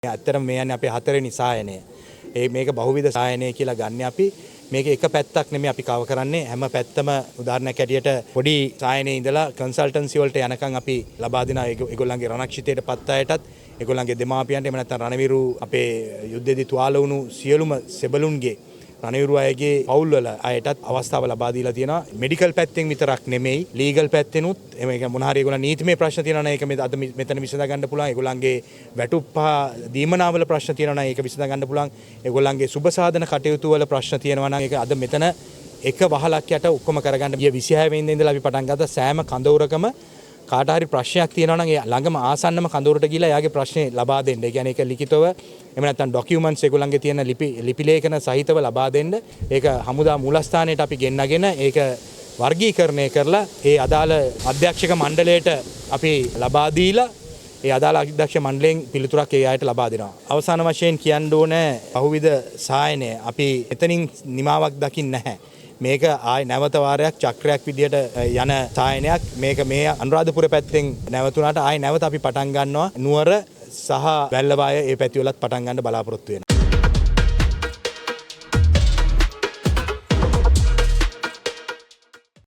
ඇත්තටම මේ යන්නේ අපේ හතරවෙනි සායනය. මේක බහුවිධ සායනය කියලා ගන්න අපි. මේක එක පැත්තක් නෙමෙයි අපි කව කරන්නේ හැම පැත්තම උදාහරණයක් ඇටියට පොඩි සායනයේ ඉඳලා කන්සල්ටන්සි වලට යනකම් අපි ලබා දෙන ඒගොල්ලන්ගේ රණක්ෂිතයට පත් අයටත් ඒගොල්ලන්ගේ දෙමාපියන්ට එහෙම නැත්නම් රණවිරු අපේ යුද්ධයේදී තුවාල වුණු සියලුම සෙබළුන්ගේ රණවිරු අයගේ පවුල් වල අයටත් අවස්ථාව ලබා දීලා තියෙනවා. මෙඩිකල් පැත්තෙන් විතරක් නෙමෙයි ලීගල් පැත්තෙනුත් මේක මොන හරි ඒගොල්ලන් නීතිමය ප්‍රශ්න තියෙනවා නම් ඒක අද මෙතන විසඳ ගන්න පුළුවන්. ඒගොල්ලන්ගේ වැටුප් දීමනාවල ප්‍රශ්න තියෙනවා නම් ඒක විසඳ ගන්න පුළුවන්. ඒගොල්ලන්ගේ සුබ සාධන කටයුතු වල ප්‍රශ්න තියෙනවා නම් ඒක අද මෙතන එක වහලක් යට ඔක්කොම කරගන්න. ගිය 26 වෙනිදා ඉඳලා අපි පටන් ගත්ත සෑම කඳවුරකම කාට හරි ප්‍රශ්නයක් තියෙනවා නම් ඒ ළඟම ආසන්නම කඳවුරට ගිහලා එයාගේ ප්‍රශ්නේ ලබා දෙන්න. ඒ කියන්නේ ඒක ලිඛිතව එහෙම නැත්නම් ඩොකියුමන්ට්ස් ඒගොල්ලන්ගේ තියෙන ලිපි ලේඛන සහිතව ලබා දෙන්න. ඒක හමුදා මූලස්ථානයට අපි ගෙන්නගෙන ඒක වර්ගීකරණය කරලා ඒ අදාළ අධ්‍යක්ෂක මණ්ඩලයට අපි ලබා දීලා ඒ අදාළ අධ්‍යක්ෂ මණ්ඩලයෙන් පිළිතුරක් ඒ අයට ලබා දෙනවා. අවසාන වශයෙන් කියන්න ඕනේ බහුවිධ සායනය අපි එතනින් නිමාවක් දකින්නේ නැහැ. මේක ආයි නැවත වාරයක් චක්‍රයක් විදියට යන සායනයක්. මේක මේ අනුරාධපුර පැත්තෙන් නැවතුණාට ආයි නැවත අපි පටන් ගන්නවා නුවර සහ වැල්ලවාය ඒ පැතිවලත් පටන් ගන්න බලාපොරොත්තු වෙනවා.